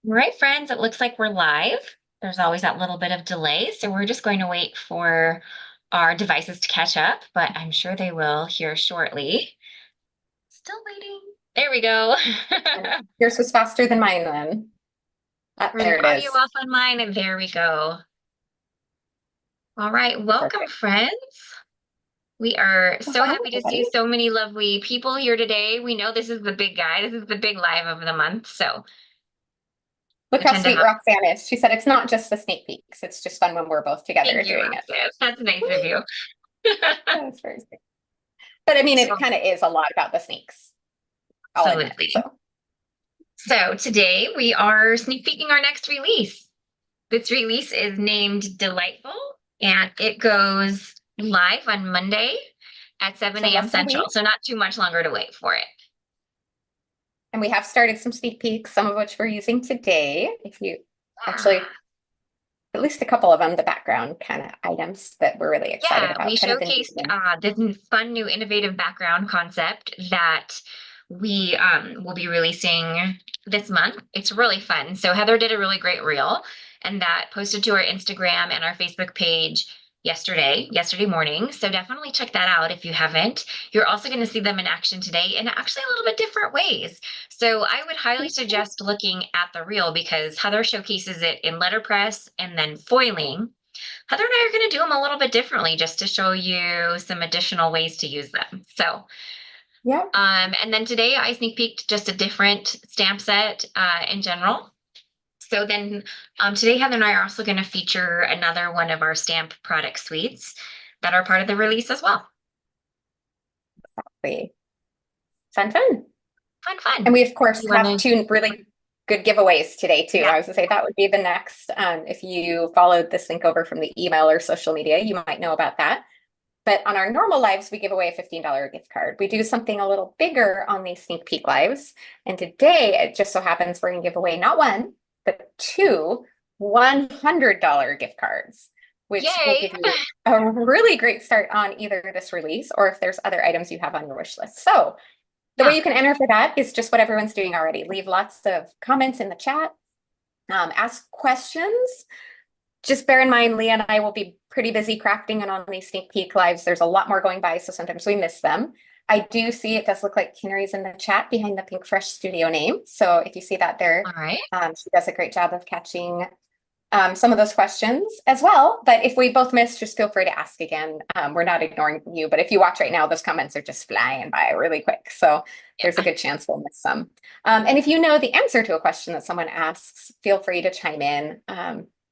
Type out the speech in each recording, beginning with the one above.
All right, friends, it looks like we're live. There's always that little bit of delay, so we're just going to wait for our devices to catch up, but I'm sure they will here shortly. Still waiting. There we go. Yours was faster than mine then. Turn There the it audio is. off on mine, and there we go. All right, welcome, Perfect. friends. We are so Hello, happy to see everybody. so many lovely people here today. We know this is the big guy. This is the big live of the month, so Look we how tend to sweet have. Roxanne is. She said it's not just the sneak peeks. It's just fun when we're both together Thank you, doing it. Roxanne. That's nice of you. That's very sweet. But I mean, So, it kind of is a lot about the sneaks, I'll admit. absolutely. So So today we are sneak peeking our next release. This release is named Delightful, and it goes live on Monday at 7 a.m. less than a Central. week. So not too much longer to wait for it. And we have started some sneak peeks, some of which we're using today. If you actually, Yeah. at least a couple of them, the background kind of items that we're really excited Yeah, we about, kind of the new showcased thing. this fun new innovative background concept that we will be releasing this month. It's really fun. So Heather did a really great reel, and that posted to our Instagram and our Facebook page yesterday morning. So definitely check that out if you haven't. You're also going to see them in action today in actually a little bit different ways. So I would highly suggest looking at the reel because Heather showcases it in letterpress and then foiling. Heather and I are going to do them a little bit differently just to show you some additional ways to use them. So, Yeah. and then today I sneak peeked just a different stamp set in general. So then today Heather and I are also going to feature another one of our stamp product suites that are part of the release as well. Wait. Fun, fun. Fun, And fun. we, of course, You want have to? two really good giveaways today, too. Yeah. I was going to say that would be the next. If you followed this link over from the email or social media, you might know about that. But on our normal lives, we give away a $15 gift card. We do something a little bigger on these sneak peek lives. And today, it just so happens we're going to give away not one, but two $100 gift cards, which will Yay. give you a really great start on either this release or if there's other items you have on your wish list. So the way Yeah. you can enter for that is just what everyone's doing already. Leave lots of comments in the chat, ask questions. Just bear in mind, Leah and I will be pretty busy crafting and on these sneak peek lives. There's a lot more going by, so sometimes we miss them. I do see it does look like Kinnery's in the chat behind the Pink Fresh Studio name. So if you see that there, All right. she does a great job of catching some of those questions as well. But if we both miss, just feel free to ask again. We're not ignoring you, but if you watch right now, those comments are just flying by really quick. So there's a Yeah. good chance we'll miss some. And if you know the answer to a question that someone asks, feel free to chime in.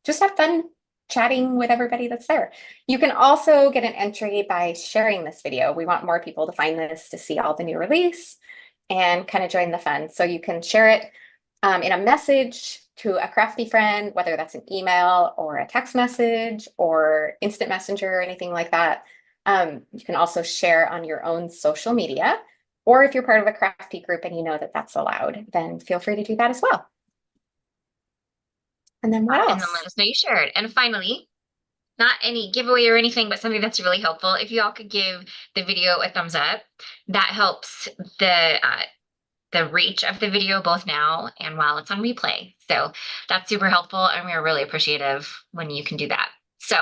Just have fun chatting with everybody that's there. You can also get an entry by sharing this video. We want more people to find this to see all the new release and kind of join the fun. So you can share it in a message to a crafty friend, whether that's an email or a text message or instant messenger or anything like that. You can also share on your own social media, or if you're part of a crafty group and you know that that's allowed, then feel free to do that as well. And then what And then let else? us know you shared. And finally, not any giveaway or anything, but something that's really helpful. If you all could give the video a thumbs up, that helps the reach of the video both now and while it's on replay. So that's super helpful, and we are really appreciative when you can do that. So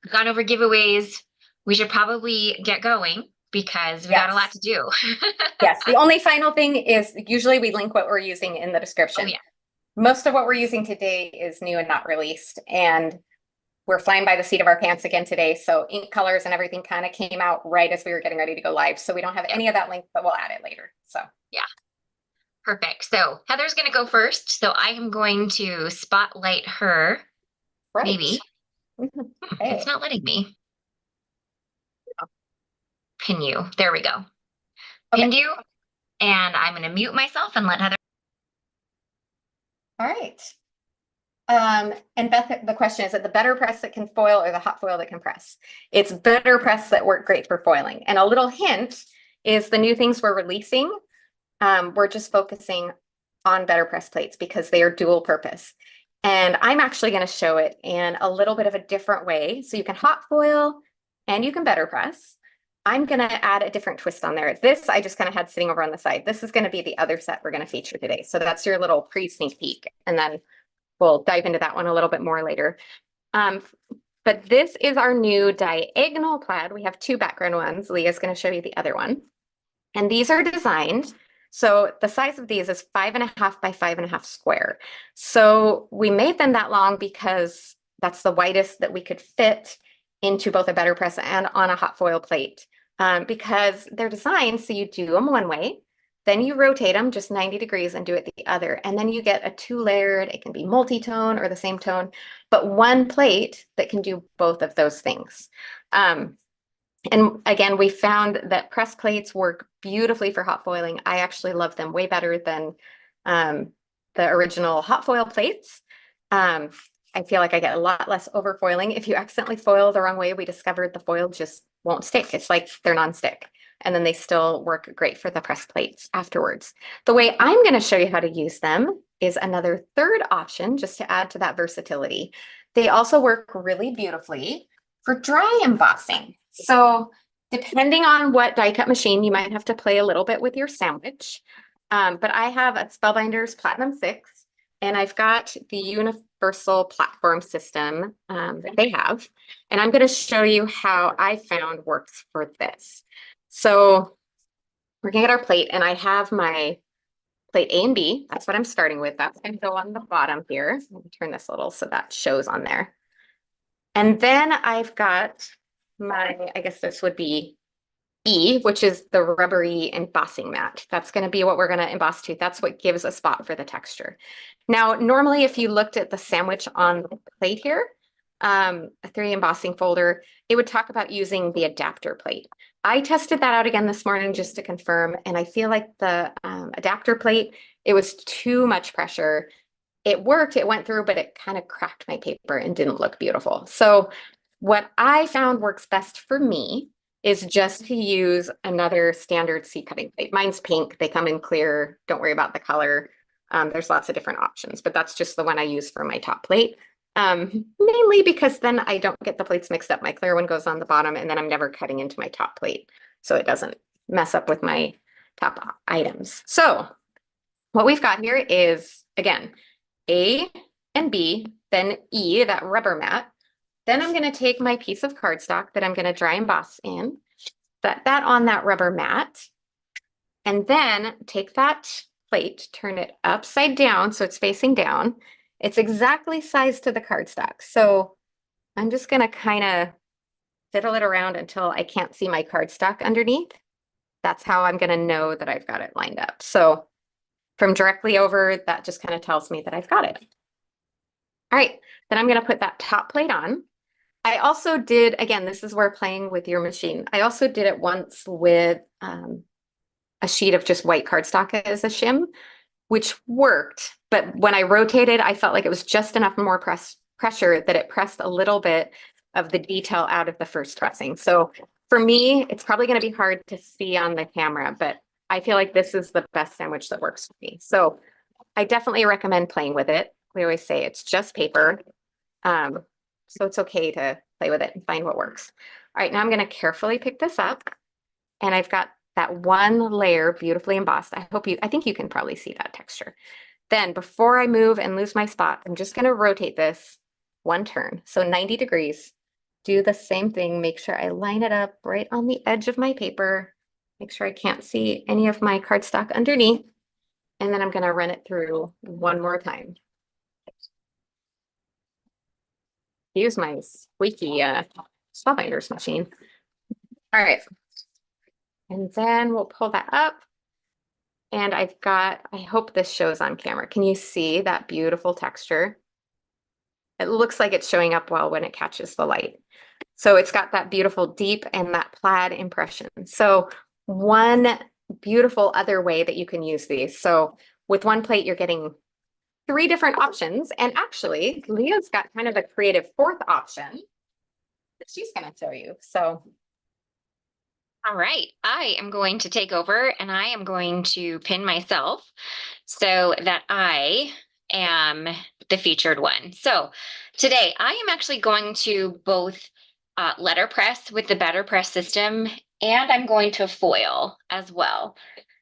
we've gone over giveaways. We should probably get going because we got a lot Yes. to do. Yes. The only final thing is usually we link what we're using in the Oh description. yeah, Most of what we're using today is new and not released. And we're flying by the seat of our pants again today. So ink colors and everything kind of came out right as we were getting ready to go live. So we don't have yeah, any of that link, but we'll add it later. So yeah. Perfect. So Heather's going to go first. So I am going to spotlight her. right. Maybe. It's Okay. not letting me pin you. There we go. Okay. Pinned you. And I'm going to mute myself and let Heather. All right. And Beth, the question is it the better press that can foil or the hot foil that can press? It's better press that work great for foiling. And a little hint is the new things we're releasing. We're just focusing on better press plates because they are dual purpose. And I'm actually going to show it in a little bit of a different way. So you can hot foil and you can better press. I'm going to add a different twist on there. This I just kind of had sitting over on the side. This is going to be the other set we're going to feature today. So that's your little pre-sneak peek. And then we'll dive into that one a little bit more later. Um, but this is our new diagonal plaid. We have two background ones. Leah's going to show you the other one. And these are designed. So the size of these is 5.5 by 5.5 square. So we made them that long because that's the widest that we could fit into both a Letterpress and on a hot foil plate. Because they're designed so you do them one way, then you rotate them just 90 degrees and do it the other. And then you get a two-layered, it can be multi-tone or the same tone, but one plate that can do both of those things. And again, we found that press plates work beautifully for hot foiling. I actually love them way better than the original hot foil plates. I feel like I get a lot less over foiling. If you accidentally foil the wrong way, we discovered the foil just won't stick. It's like they're non-stick. And then they still work great for the press plates afterwards. The way I'm going to show you how to use them is another third option, just to add to that versatility. They also work really beautifully for dry embossing. So depending on what die cut machine, you might have to play a little bit with your sandwich. But I have a Spellbinders Platinum 6, and I've got the universal platform system that they have. And I'm going to show you how I found works for this. So we're going to get our plate, and I have my plate A and B. That's what I'm starting with. That's going to go on the bottom here. Let me turn this a little so that shows on there. And then I've got my, I guess this would be E, which is the rubbery embossing mat. That's going to be what we're going to emboss to. That's what gives a spot for the texture. Now, normally, if you looked at the sandwich on the plate here, a 3D embossing folder, it would talk about using the adapter plate. I tested that out again this morning just to confirm, and I feel like the adapter plate, it was too much pressure. It worked, it went through, but it kind of cracked my paper and didn't look beautiful. So what I found works best for me is just to use another standard C cutting plate. Mine's pink, they come in clear, don't worry about the color. There's lots of different options, but that's just the one I use for my top plate. Mainly because then I don't get the plates mixed up. My clear one goes on the bottom, and then I'm never cutting into my top plate, so it doesn't mess up with my top items. So what we've got here is, again, A and B, then E, that rubber mat. Then I'm going to take my piece of cardstock that I'm going to dry emboss in, set that on that rubber mat, and then take that plate, turn it upside down so it's facing down. It's exactly sized to the cardstock. So I'm just going to kind of fiddle it around until I can't see my cardstock underneath. That's how I'm going to know that I've got it lined up. So from directly over, that just kind of tells me that I've got it. All right, then I'm going to put that top plate on. I also did, again, this is where playing with your machine. I also did it once with a sheet of just white cardstock as a shim, which worked. But when I rotated, I felt like it was just enough more pressure that it pressed a little bit of the detail out of the first pressing. So for me, it's probably going to be hard to see on the camera, but I feel like this is the best sandwich that works for me. So I definitely recommend playing with it. We always say it's just paper. So it's okay to play with it and find what works. All right, now I'm going to carefully pick this up, and I've got that one layer beautifully embossed. I think you can probably see that texture. Then before I move and lose my spot, I'm just going to rotate this one turn. So 90 degrees, do the same thing. Make sure I line it up right on the edge of my paper. Make sure I can't see any of my cardstock underneath. And then I'm going to run it through one more time. Use my squeaky Spellbinders machine. All right. And then we'll pull that up. And I've got, I hope this shows on camera. Can you see that beautiful texture? It looks like it's showing up well when it catches the light. So it's got that beautiful deep and that plaid impression. So one beautiful other way that you can use these. So with one plate, you're getting 3 different options. And actually, Leah's got kind of a creative 4th option that she's going to show you. So. All right, I am going to take over, and I am going to pin myself so that I am the featured one. So today I am actually going to both letterpress with the Letterpress system and I'm going to foil as well.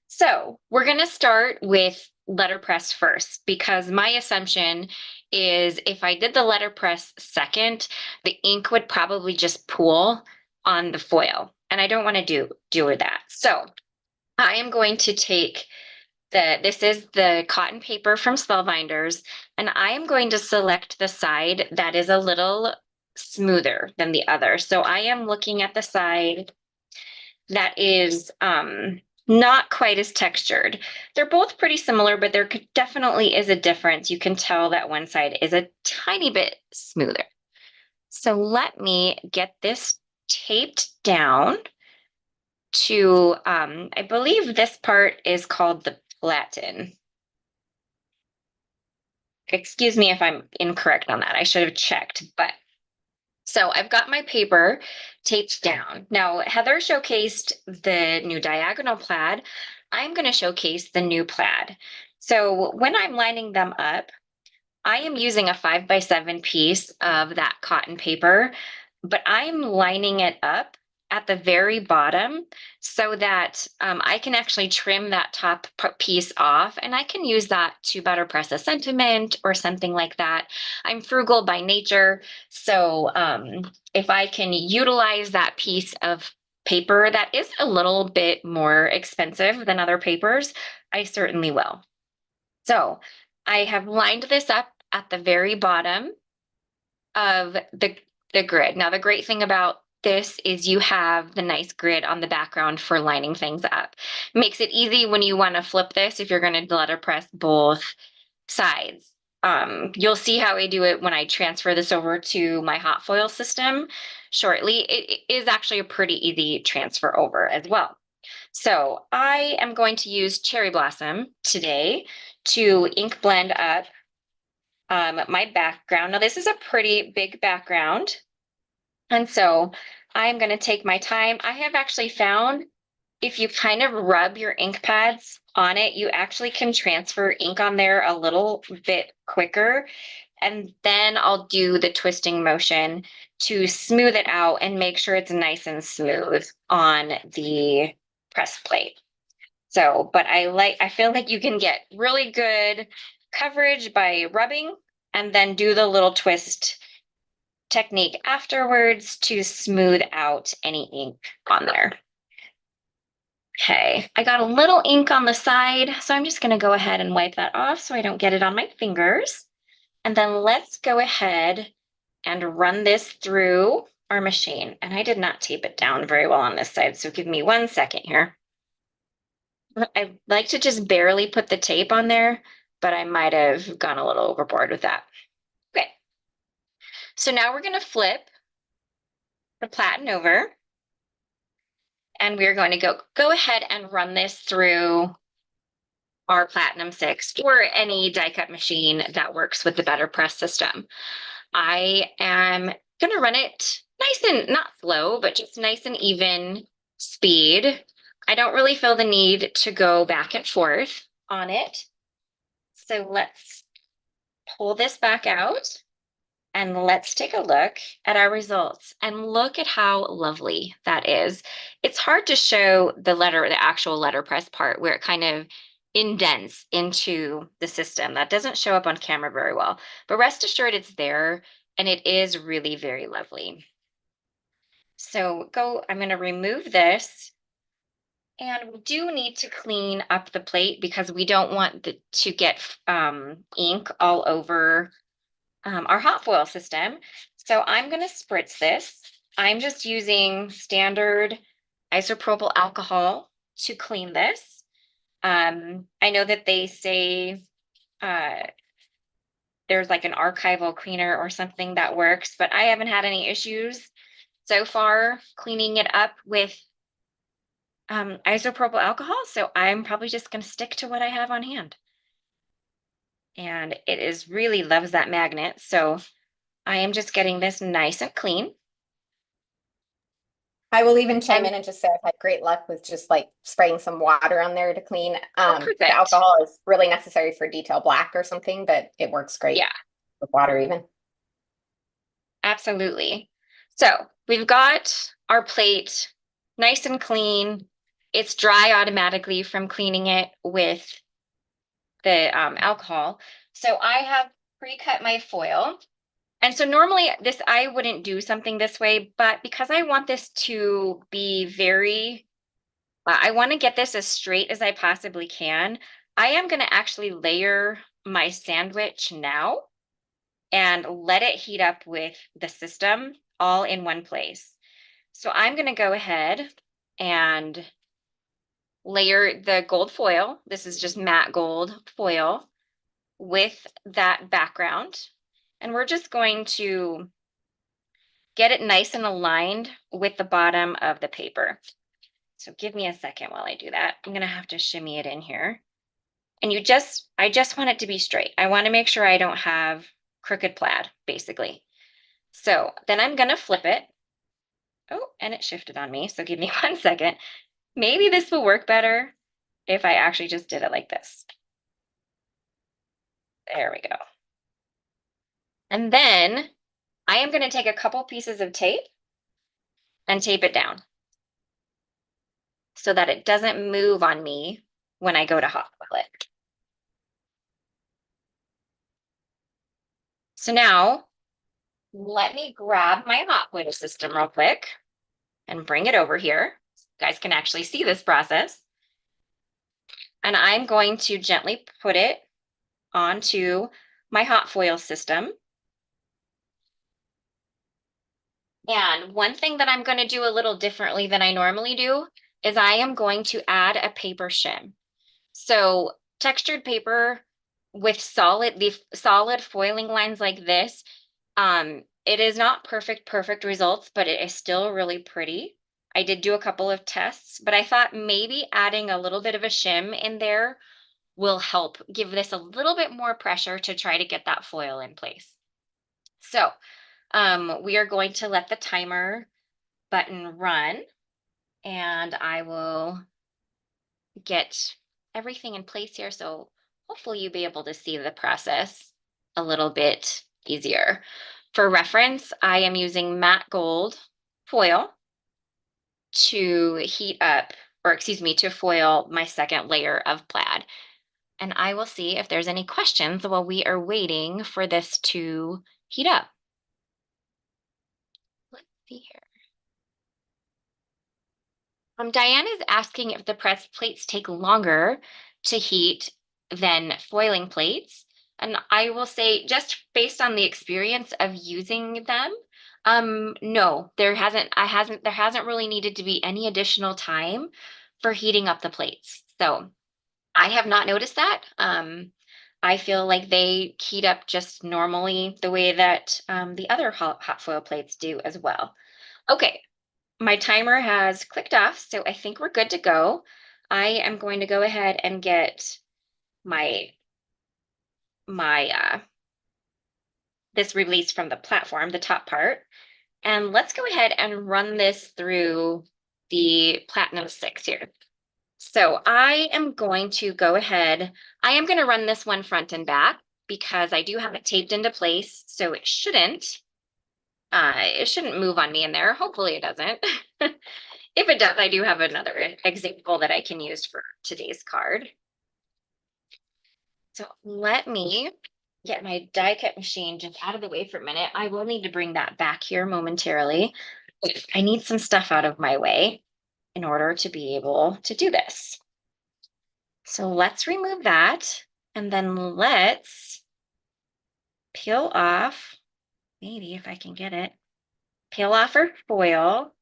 So we're going to start with letterpress first because my assumption is if I did the letterpress second, the ink would probably just pool on the foil, and I don't want to do that. So I am going to take this is the cotton paper from Spellbinders, and I am going to select the side that is a little smoother than the other. So I am looking at the side that is not quite as textured. They're both pretty similar, but there definitely is a difference. You can tell that one side is a tiny bit smoother. So let me get this taped down to, I believe this part is called the platen. Excuse me if I'm incorrect on that. I should have checked, but so I've got my paper taped down. Now, Heather showcased the new diagonal plaid. I'm going to showcase the new plaid. So when I'm lining them up, I am using a 5x7 piece of that cotton paper, but I'm lining it up at the very bottom so that I can actually trim that top piece off, and I can use that to better press a sentiment or something like that. I'm frugal by nature, so if I can utilize that piece of paper that is a little bit more expensive than other papers, I certainly will. So I have lined this up at the very bottom of the grid. Now, the great thing about this is you have the nice grid on the background for lining things up. Makes it easy when you want to flip this if you're going to letterpress both sides. You'll see how I do it when I transfer this over to my hot foil system shortly. It is actually a pretty easy transfer over as well. So I am going to use Cherry Blossom today to ink blend up my background. Now, this is a pretty big background. And so I'm going to take my time. I have actually found if you kind of rub your ink pads on it, you actually can transfer ink on there a little bit quicker. And then I'll do the twisting motion to smooth it out and make sure it's nice and smooth on the press plate. So, but I feel like you can get really good coverage by rubbing and then do the little twist technique afterwards to smooth out any ink on there. Okay, I got a little ink on the side, so I'm just going to go ahead and wipe that off so I don't get it on my fingers. And then let's go ahead and run this through our machine. And I did not tape it down very well on this side, so give me 1 second here. I like to just barely put the tape on there, but I might have gone a little overboard with that. Okay, so now we're going to flip the platen over, and we're going to go ahead and run this through our Platinum 6 or any die cut machine that works with the Letterpress system. I am going to run it nice and not slow, but just nice and even speed. I don't really feel the need to go back and forth on it. So let's pull this back out and let's take a look at our results and look at how lovely that is. It's hard to show the actual letterpress part where it kind of indents into the system. That doesn't show up on camera very well, but rest assured it's there and it is really very lovely. So I'm going to remove this. And we do need to clean up the plate because we don't want to get ink all over our hot foil system. So I'm going to spritz this. I'm just using standard isopropyl alcohol to clean this. I know that they say there's like an archival cleaner or something that works, but I haven't had any issues so far cleaning it up with isopropyl alcohol. So I'm probably just going to stick to what I have on hand. And it is really loves that magnet. So I am just getting this nice and clean. I will even chime in and just say I've had great luck with just like spraying some water on there to clean. The alcohol is really necessary for detail black or something, but it works great with water even. Absolutely. So we've got our plate nice and clean. It's dry automatically from cleaning it with the alcohol. So I have pre-cut my foil. And so normally this, I wouldn't do something this way, but because I want this to be very, I want to get this as straight as I possibly can, I am going to actually layer my sandwich now and let it heat up with the system all in one place. So I'm going to go ahead and layer the gold foil. This is just matte gold foil with that background. And we're just going to get it nice and aligned with the bottom of the paper. So give me a second while I do that. I'm going to have to shimmy it in here. And I just want it to be straight. I want to make sure I don't have crooked plaid, basically. So then I'm going to flip it. Oh, and it shifted on me. So give me 1 second. Maybe this will work better if I actually just did it like this. There we go. And then I am going to take a couple pieces of tape and tape it down so that it doesn't move on me when I go to hot foil it. So now let me grab my hot foil system real quick and bring it over here. You guys can actually see this process. And I'm going to gently put it onto my hot foil system. And one thing that I'm going to do a little differently than I normally do is I am going to add a paper shim. So textured paper with the solid foiling lines like this, it is not perfect results, but it is still really pretty. I did do a couple of tests, but I thought maybe adding a little bit of a shim in there will help give this a little bit more pressure to try to get that foil in place. So we are going to let the timer button run, and I will get everything in place here. So hopefully you'll be able to see the process a little bit easier. For reference, I am using matte gold foil to heat up, or excuse me, to foil my second layer of plaid. And I will see if there's any questions while we are waiting for this to heat up. Let's see here. Diane is asking if the press plates take longer to heat than foiling plates. And I will say, just based on the experience of using them, no, there hasn't really needed to be any additional time for heating up the plates. So I have not noticed that. I feel like they heat up just normally the way that the other hot foil plates do as well. Okay, my timer has clicked off, so I think we're good to go. I am going to go ahead and get my this release from the platform, the top part, and let's go ahead and run this through the Platinum 6 here. So I am going to go ahead. I am going to run this one front and back because I do have it taped into place, so it shouldn't move on me in there. Hopefully it doesn't. If it does, I do have another example that I can use for today's card. So let me get my die cut machine just out of the way for a minute. I will need to bring that back here momentarily. I need some stuff out of my way in order to be able to do this. So let's remove that, and then let's peel off, maybe if I can get it, peel off our foil.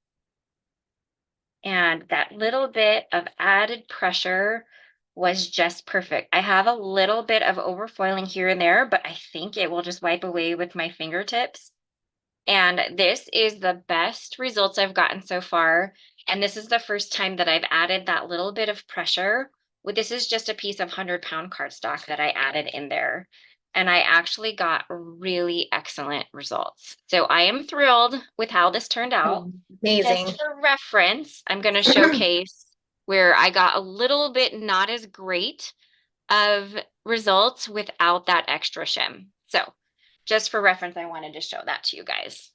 And that little bit of added pressure was just perfect. I have a little bit of overfoiling here and there, but I think it will just wipe away with my fingertips. And this is the best results I've gotten so far. And this is the first time that I've added that little bit of pressure. This is just a piece of 100-pound cardstock that I added in there. And I actually got really excellent results. So I am thrilled with how this turned out. Amazing. Just for reference, I'm going to showcase where I got a little bit not as great of results without that extra shim. So just for reference, I wanted to show that to you guys.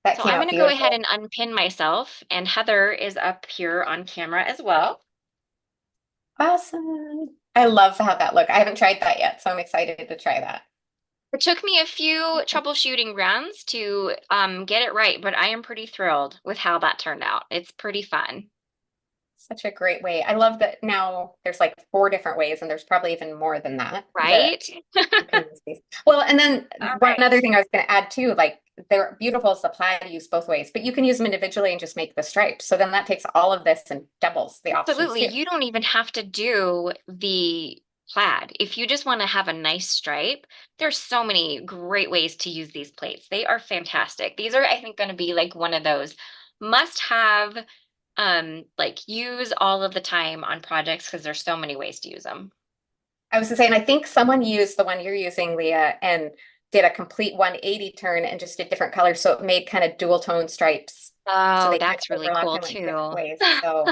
That So came I'm out going to go ahead beautiful. and unpin myself, and Heather is up here on camera as well. Awesome. I love how that look. I haven't tried that yet, so I'm excited to try that. It took me a few troubleshooting runs to get it right, but I am pretty thrilled with how that turned out. It's pretty fun, Such a great way. I love that now there's like 4 different ways, and there's probably even more than that. right? You can use these. Well, and then All one right. other thing I was going to add too, like they're beautiful as supply to use both ways, but you can use them individually and just make the stripes. So then that takes all of this and doubles the options Absolutely. too. You don't even have to do the plaid. If you just want to have a nice stripe, there's so many great ways to use these plates. They are fantastic. These are, I think, going to be like one of those must have, like use all of the time on projects because there's so many ways to use them. I was saying, I think someone used the one you're using, Leah, and did a complete 180 turn and just did different colors. So it made kind of dual tone stripes. So Oh, they kind that's of really overlap cool in like different too. ways. So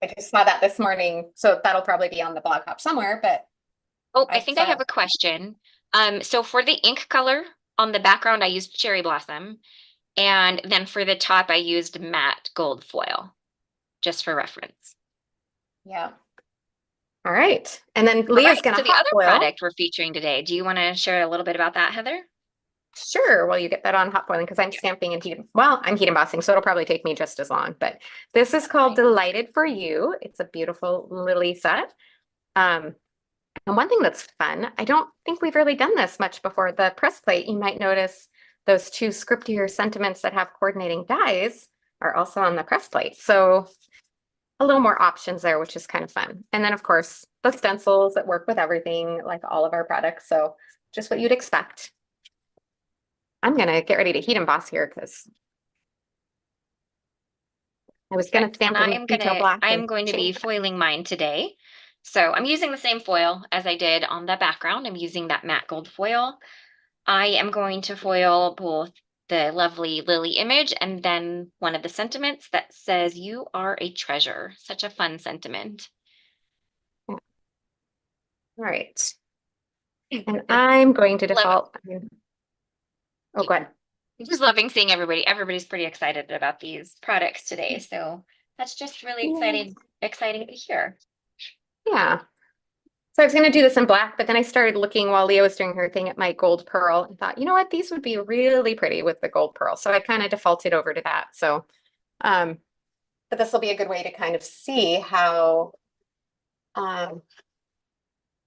I just saw that this morning. So that'll probably be on the blog hop somewhere, but Oh, I I think I saw have a question. So for the ink color on the background, I used cherry blossom, and then for the top, I used matte gold foil, just for reference. yeah. All right. And then All Leah's right. gonna So the hot other foil. product we're featuring today, do you want to share a little bit about that, Heather? Sure. Well, you get that on hot foiling because I'm stamping and well, I'm heat embossing, so it'll probably take me just as long. But this is called Delighted for You. It's a beautiful lily set. Um, and one thing that's fun, I don't think we've really done this much before. The press plate, you might notice those 2 scriptier sentiments that have coordinating dies are also on the press plate. So a little more options there, which is kind of fun. And then of course, the stencils that work with everything, like all of our products. So just what you'd expect. I'm gonna get ready to heat emboss here because I was gonna Perfect. And stamp in detail black I and am going to be change. foiling mine today. So I'm using the same foil as I did on the background. I'm using that matte gold foil. I am going to foil both the lovely Lily image and then one of the sentiments that says, "You are a treasure." Such a fun sentiment. All right. And I'm going to Love default. Oh, it. good. Just loving seeing everybody. Everybody's pretty excited about these products today. So that's just really Yeah. exciting to hear. Yeah. So I was going to do this in black, but then I started looking while Leah was doing her thing at my gold pearl and thought, you know what, these would be really pretty with the gold pearl. So I kind of defaulted over to that. So, um, but this will be a good way to kind of see how um,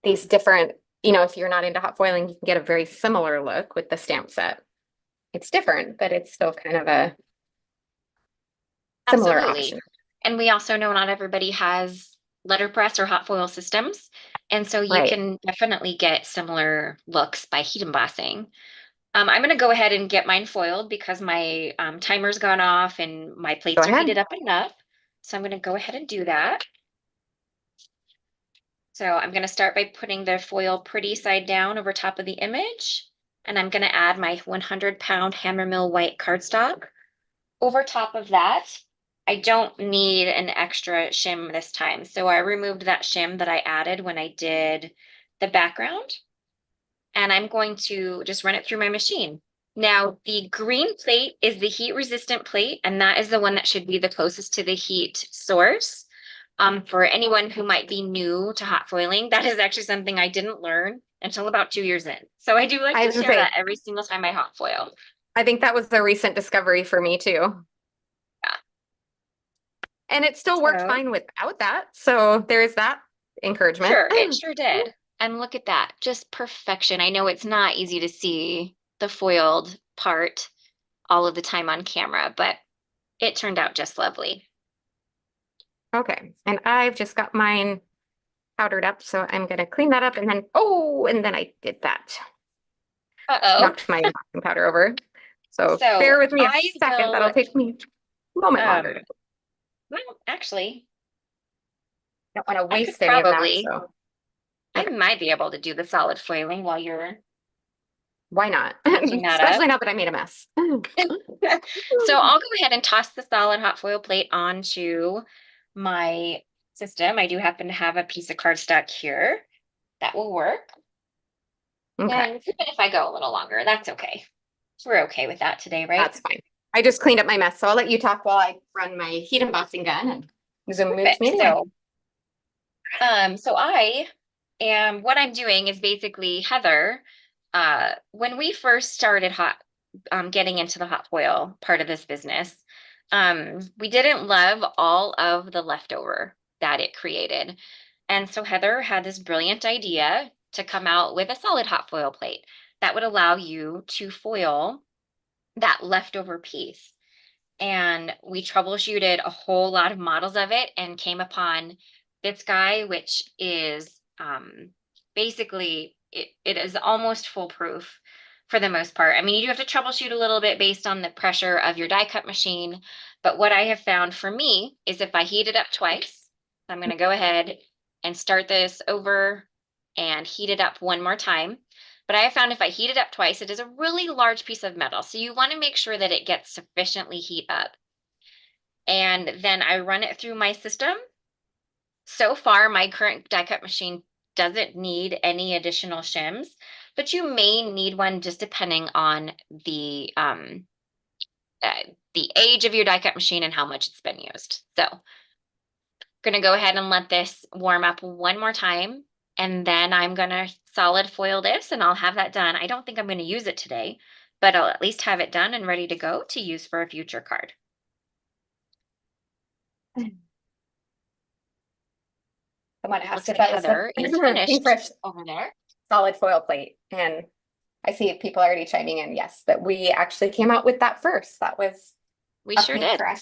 these different, if you're not into hot foiling, you can get a very similar look with the stamp set. It's different, but it's still kind of a similar Absolutely. option. And we also know not everybody has letterpress or hot foil systems. And so you Right. can definitely get similar looks by heat embossing. I'm going to go ahead and get mine foiled because my timer's gone off and my Go plates are ahead. heated up enough. So I'm going to go ahead and do that. So I'm going to start by putting the foil pretty side down over top of the image. And I'm going to add my 100-pound hammer mill white cardstock. Over top of that, I don't need an extra shim this time. So I removed that shim that I added when I did the background. And I'm going to just run it through my machine. Now, the green plate is the heat resistant plate, and that is the one that should be the closest to the heat source. For anyone who might be new to hot foiling, that is actually something I didn't learn until about 2 years in. So I do like I to was gonna share say, that every single time I hot foil. I think that was a recent discovery for me too. Yeah. And it still worked So fine without that. So there is that encouragement. sure, it sure did. And look at that, just perfection. I know it's not easy to see the foiled part all of the time on camera, but it turned out just lovely. Okay. And I've just got mine powdered up. So I'm going to clean that up and then I did that. Uh-oh. Knocked my embossing powder over. So So bear with me a I second. will, That'll take me a moment longer. well, actually, Don't want to I could waste any of that. probably, So, I okay. might be able to do the solid foiling while you're Why not? finishing that Especially up. now that I made a mess. So I'll go ahead and toss the solid hot foil plate onto my system. I do happen to have a piece of cardstock here. That will work. Okay. And even if I go a little longer, that's okay. We're okay with that today, right? That's fine. I just cleaned up my mess, so I'll let you talk while I run my heat embossing gun and Zoom moves Perfect. me anyway. So I am, what I'm doing is basically Heather, when we first started getting into the hot foil part of this business, we didn't love all of the leftover that it created. And so Heather had this brilliant idea to come out with a solid hot foil plate that would allow you to foil that leftover piece. And we troubleshooted a whole lot of models of it and came upon this guy, which is basically it is almost foolproof for the most part. I mean, you do have to troubleshoot a little bit based on the pressure of your die cut machine, but what I have found for me is if I heat it up twice, I'm going to go ahead and start this over and heat it up one more time. But I have found if I heat it up twice, it is a really large piece of metal. So you want to make sure that it gets sufficiently heat up. And then I run it through my system. So far, my current die cut machine doesn't need any additional shims, but you may need one just depending on the age of your die cut machine and how much it's been used. So I'm gonna go ahead and let this warm up one more time, and then I'm gonna solid foil this and I'll have that done. I don't think I'm gonna use it today, but I'll at least have it done and ready to go to use for a future card. Someone Looks asked if like that was the Heather is pink finished fresh over there. solid foil plate. And I see people already chiming in. Yes, that we actually came out with that first. That was We a sure pink did. fresh.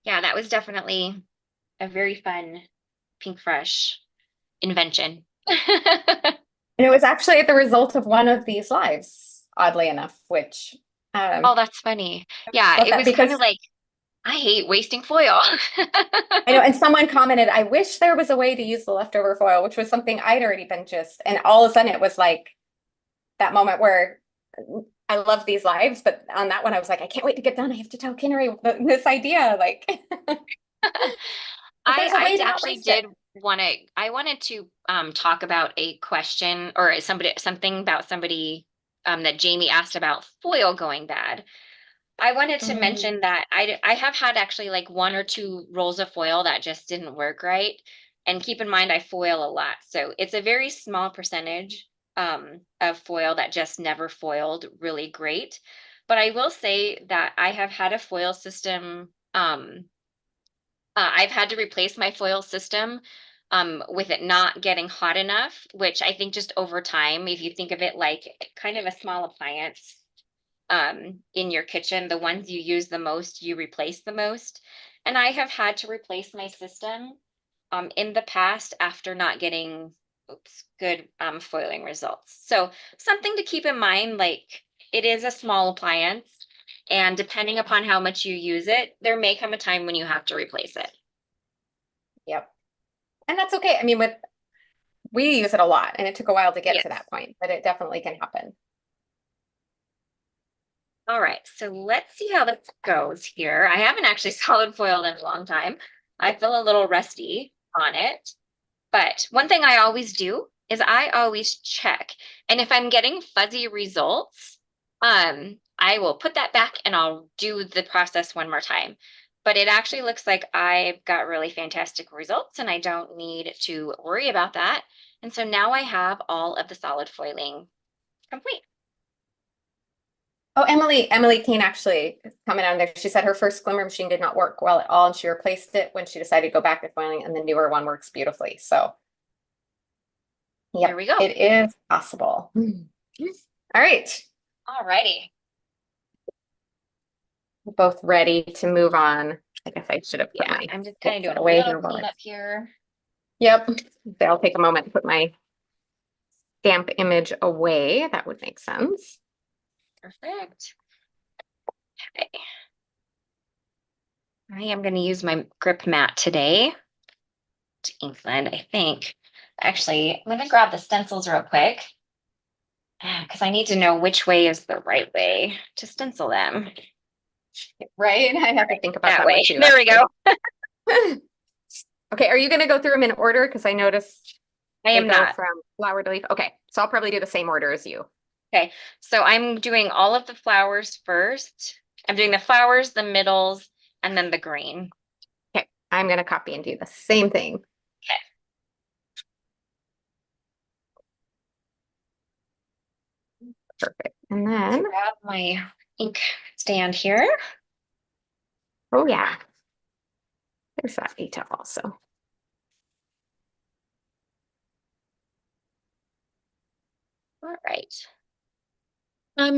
Yeah, that was definitely a very fun pink fresh invention. And it was actually the result of one of these lives, oddly enough, which Oh, that's funny. Yeah, love it that was kind of because like, I hate wasting foil. I know, and someone commented, I wish there was a way to use the leftover foil, which was something I'd already been just, and all of a sudden it was like that moment where I love these lives, but on that one I was like, I can't wait to get done. I have to tell Kinnery this idea. Like, if there's a I way to not actually waste it. did I wanted to talk about a question or something about somebody that Jamie asked about foil going bad. I wanted to Mm. mention that I have had actually like one or two rolls of foil that just didn't work right. And keep in mind, I foil a lot. So it's a very small percentage of foil that just never foiled really great. But I will say that I have had a foil system. I've had to replace my foil system with it not getting hot enough, which I think just over time, if you think of it like kind of a small appliance, in your kitchen, the ones you use the most, you replace the most. And I have had to replace my system in the past after not getting good foiling results. So something to keep in mind, like it is a small appliance, and depending upon how much you use it, there may come a time when you have to replace it. Yep. And that's okay. I mean, we use it a lot and it took a while to get to Yes. that point, but it definitely can happen. All right, so let's see how this goes here. I haven't actually solid foiled in a long time. I feel a little rusty on it. But one thing I always do is I always check. And if I'm getting fuzzy results, I will put that back and I'll do the process one more time. But it actually looks like I've got really fantastic results and I don't need to worry about that. And so now I have all of the solid foiling complete. Oh, Emily Keene actually coming on there. She said her first glimmer machine did not work well at all, and she replaced it when she decided to go back to foiling, and the newer one works beautifully. So, There yep, we go. it is possible. All right, All righty. we're both ready to move on. I guess I should have put Yeah, my I'm just kind of books doing a away little here while cleanup here. Yep, so I'll take a moment to put my stamp image away. That would make sense. Perfect. Okay. I am going to use my grip mat today to England, I think. Actually, I'm going to grab the stencils real quick because I need to know which way is the right way to stencil them. Right, I have to think about That that one way. too, There we actually. go. Okay, are you going to go through them in order? Because I noticed I they am go not. from flower to leaf. Okay, so I'll probably do the same order as you. Okay, so I'm doing all of the flowers first. I'm doing the flowers, the middles, and then the green. Okay, I'm gonna copy and do the same thing. Okay. Perfect. And then, Grab my ink stand here. oh yeah, there's that detail also. All right.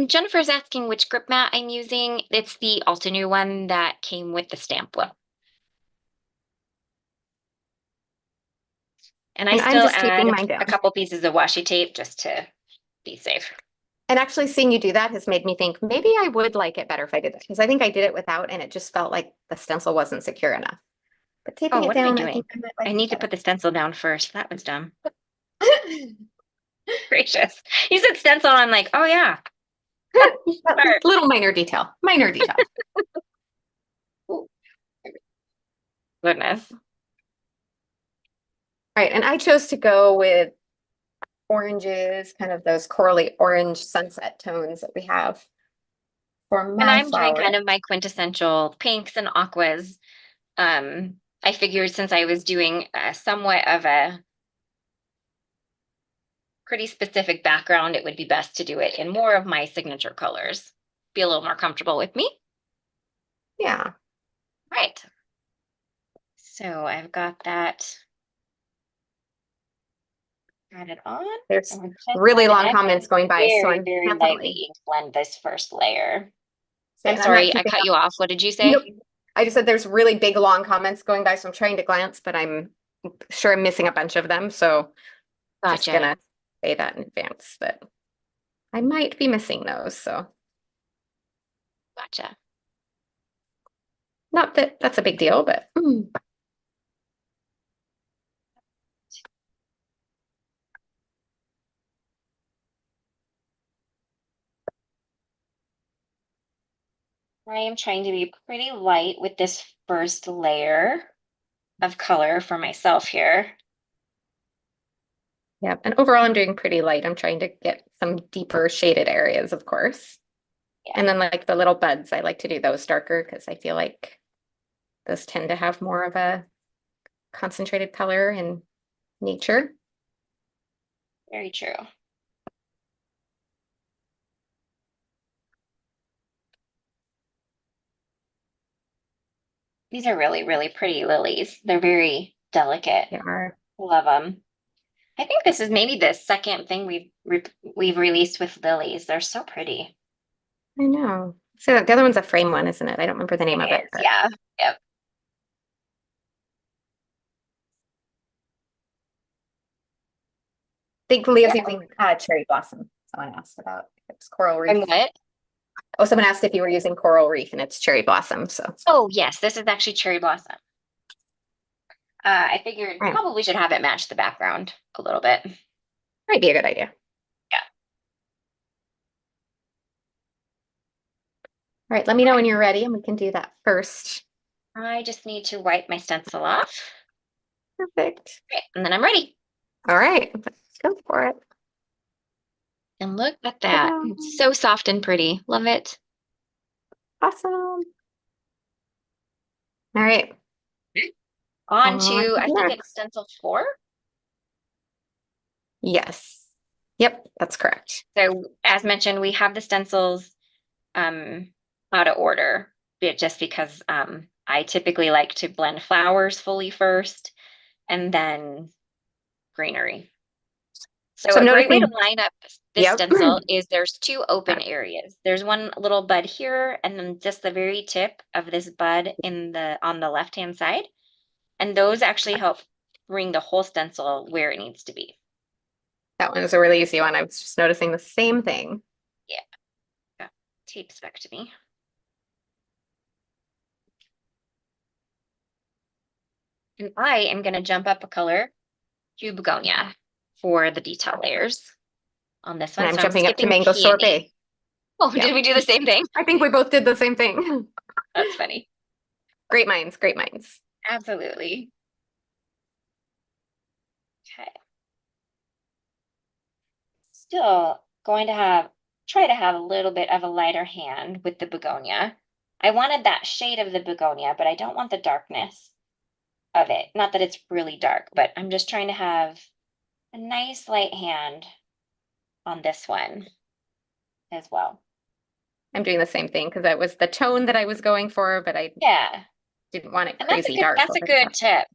Jennifer's asking which grip mat I'm using. It's the Altenew one that came with the stamp book. And I And I'm still just add taping mine down. a couple pieces of washi tape just to be safe. And actually seeing you do that has made me think maybe I would like it better if I did that, because I think I did it without and it just felt like the stencil wasn't secure enough. But taping Oh, it what am I down, I doing? think I might like I it need to better. put the stencil down first. That was dumb. Gracious. You said stencil, and I'm like, oh yeah. Smart. Little minor detail, minor detail. Ooh, goodness. All right, and I chose to go with oranges, kind of those corally orange sunset tones that we have for And my I'm doing flower. kind of my quintessential pinks and aquas. I figured since I was doing somewhat of a pretty specific background, it would be best to do it in more of my signature colors. Be a little more comfortable with me. Yeah, Right. So I've got that added on. there's And we're just really going to long comments going by, so very, I'm very lightly definitely, ink blend this first layer. I'm and I'm not sorry, I keeping cut up. you off. What did you say? Nope. I just said there's really big, long comments going by, so I'm trying to glance, but I'm sure I'm missing a bunch of them. So just Gotcha. gonna say that in advance, but I might be missing those. So Gotcha. not that that's a big deal, but I am trying to be pretty light with this first layer of color for myself here. yeah. And overall, I'm doing pretty light. I'm trying to get some deeper shaded areas, of course. Yeah, And then like the little buds, I like to do those darker because I feel like those tend to have more of a concentrated color in nature. very true. These are really, really pretty lilies. They're very delicate. They are. Love them. I think this is maybe the second thing we've released with lilies. They're so pretty. I know. So the other one's a frame one, isn't it? I don't remember the name It of it, is, but yeah. Yep. think Leah's using cherry blossom. Someone asked about if it's coral reef. And what? Oh, someone asked if you were using coral reef and it's cherry blossom. So Oh, yes, this is actually cherry blossom. I figured right. probably should have it match the background a little bit. Might be a good idea. Yeah. All right, let me know when you're ready and we can do that first. I just need to wipe my stencil off. Perfect. Okay, and then I'm ready. All right, let's go for it. And look at that. Ta-da. It's so soft and pretty. Love it. Awesome. All right. On On to, to I the think it's next. stencil 4. Yes. Yep, that's correct. So as mentioned, we have the stencils out of order, just because I typically like to blend flowers fully first and then greenery. So So I'm a great way to noticing, line up this yep. stencil is there's 2 open areas. There's one little bud here, and then just the very tip of this bud on the left-hand side. And those actually help bring the whole stencil where it needs to be. That one was a really easy one. I was just noticing the same thing. Yeah. Yeah. Tape's back to me. And I am going to jump up a color to begonia for the detail layers on this And one. I'm So I'm jumping up to skipping mango peony. sorbet. Oh, Yeah, did we do the same thing? I think we both did the same thing. That's funny. Great minds, great minds. Absolutely. Okay. Still going to have try to have a little bit of a lighter hand with the begonia. I wanted that shade of the begonia, but I don't want the darkness of it. Not that it's really dark, but I'm just trying to have a nice light hand on this one as well. I'm doing the same thing because that was the tone that I was going for, but I Yeah. didn't want it And crazy dark that's a over the good top. tip.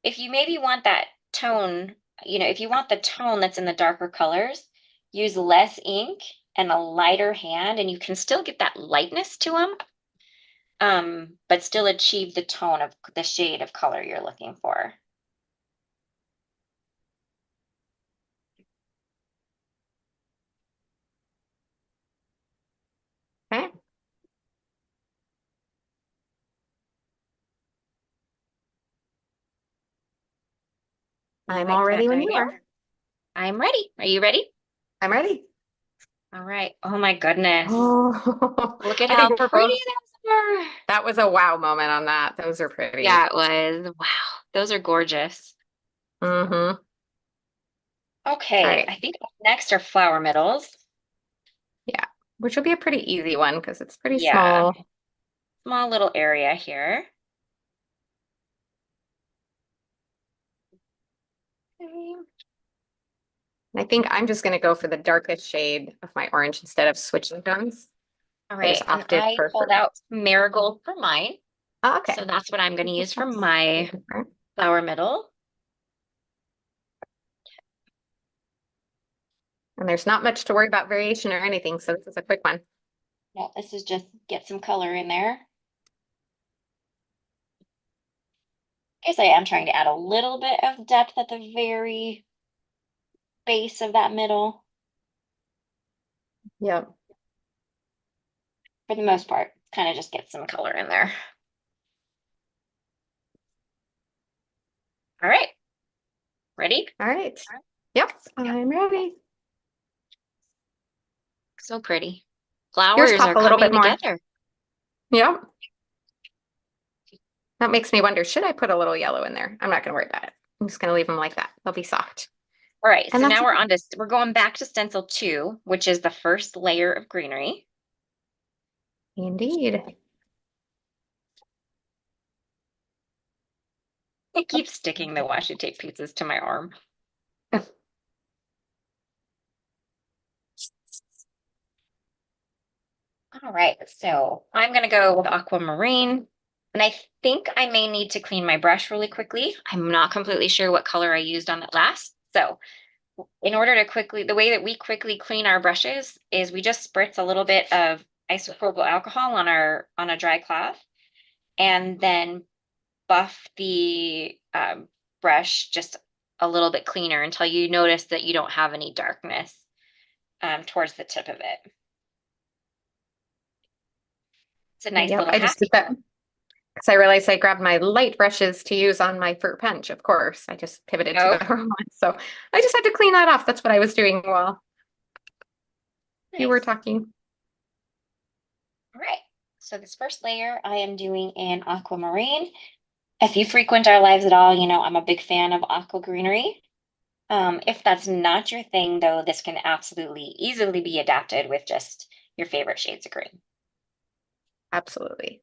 If you maybe want that tone, if you want the tone that's in the darker colors, use less ink and a lighter hand, and you can still get that lightness to them, but still achieve the tone of the shade of color you're looking for. Okay. All I'm right, all put it ready when there you again. are. I'm ready. Are you ready? I'm ready. All right. Oh my goodness. Oh, Look at I how think we're pretty both. those are. That was a wow moment on that. Those are pretty. Yeah, it was. Wow. Those are gorgeous. Mm-hmm. All Okay, right. I think up next are flower middles. Yeah. Which will be a pretty easy one because it's pretty Yeah, small. small little area here. Okay. I think I'm just going to go for the darkest shade of my orange instead of switching tones. All I right, just and opted I for pulled fruit. out marigold for mine. Oh, okay. So that's what I'm going to use for That's my different. flower middle. And there's not much to worry about variation or anything, so this is a quick one. Yeah, this is just get some color in there. Guess I am trying to add a little bit of depth at the very base of that middle. Yep. For the most part, kind of just get some color in there. All right, ready? All right. Yep, I'm ready. So pretty. Yours Flowers pop are a little bit coming more. together. Yep. That makes me wonder, should I put a little yellow in there? I'm not going to worry about it. I'm just going to leave them like that. They'll be soft. All right, And so that's now we're going back to stencil 2, which is the first layer of greenery. indeed. I keep sticking the washi tape pieces to my arm. All right, so I'm gonna go with aquamarine. And I think I may need to clean my brush really quickly. I'm not completely sure what color I used on that last. So in order to the way that we quickly clean our brushes is we just spritz a little bit of isopropyl alcohol on a dry cloth and then buff the brush just a little bit cleaner until you notice that you don't have any darkness towards the tip of it. It's a nice Yep, little I hack. just did that because I realized I grabbed my light brushes to use on my fruit punch, of course. I just pivoted to Oh, the wrong one. So I just had to clean that off. That's what I was doing while you were nice. talking. All right. So this first layer I am doing in aquamarine. If you frequent our lives at all, you know I'm a big fan of aqua greenery. If that's not your thing, though, this can absolutely easily be adapted with just your favorite shades of green. Absolutely.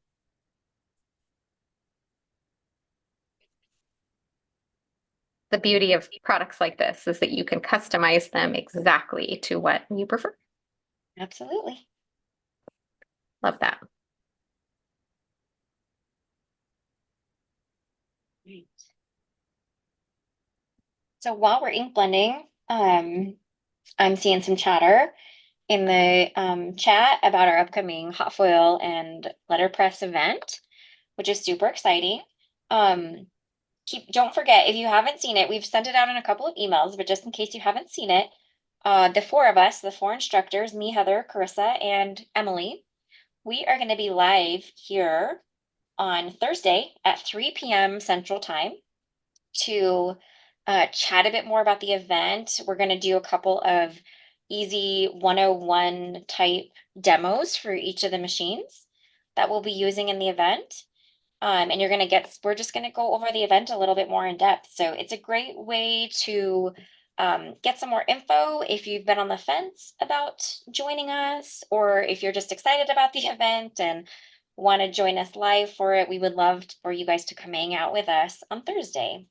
The beauty of products like this is that you can customize them exactly to what you prefer. Absolutely. Love that. Right. So while we're ink blending, I'm seeing some chatter in the chat about our upcoming hot foil and letterpress event, which is super exciting. Um, don't forget, if you haven't seen it, we've sent it out in a couple of emails, but just in case you haven't seen it, the four of us, the four instructors, me, Heather, Carissa, and Emily, we are going to be live here on Thursday at 3 p.m. Central Time to chat a bit more about the event. We're going to do a couple of easy 101 type demos for each of the machines that we'll be using in the event. And we're just going to go over the event a little bit more in depth. So it's a great way to get some more info if you've been on the fence about joining us, or if you're just excited about the event and want to join us live for it. We would love for you guys to come hang out with us on Thursday.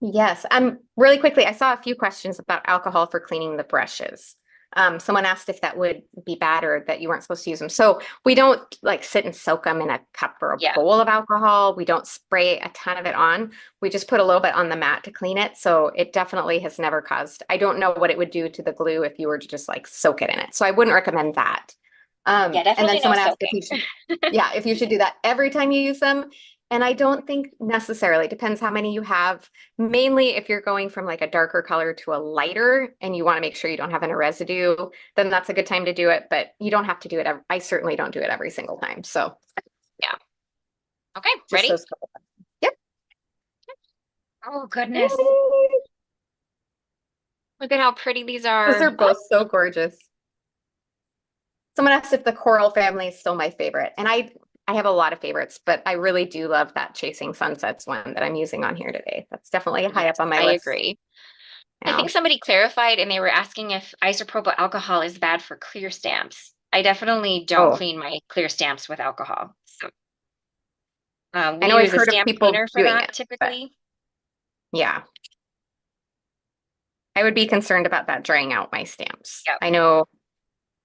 Yes, really quickly, I saw a few questions about alcohol for cleaning the brushes. Someone asked if that would be bad or that you weren't supposed to use them. So we don't like sit and soak them in a cup or a Yeah. bowl of alcohol. We don't spray a ton of it on. We just put a little bit on the mat to clean it. So it definitely has never caused, I don't know what it would do to the glue if you were to just like soak it in it. So I wouldn't recommend that. Yeah, And definitely then no someone asked if soaking. you should, yeah, if you should do that every time you use them. And I don't think necessarily, depends how many you have. Mainly if you're going from like a darker color to a lighter and you want to make sure you don't have any residue, then that's a good time to do it. But you don't have to do it. I certainly don't do it every single time. So Yeah. Okay, just ready? those couple. Yep. Oh, goodness. Look at how pretty these Those are. are both so gorgeous. Someone asked if the coral family is still my favorite. And I have a lot of favorites, but I really do love that Chasing Sunsets one that I'm using on here today. That's definitely high Yes, up on my I list agree. I think now. somebody clarified and they were asking if isopropyl alcohol is bad for clear stamps. I definitely don't Oh, clean my clear stamps with alcohol. So I we know I've use a heard of stamp people cleaner for doing that it, but typically. yeah. I would be concerned about that drying out my stamps. Yep. I know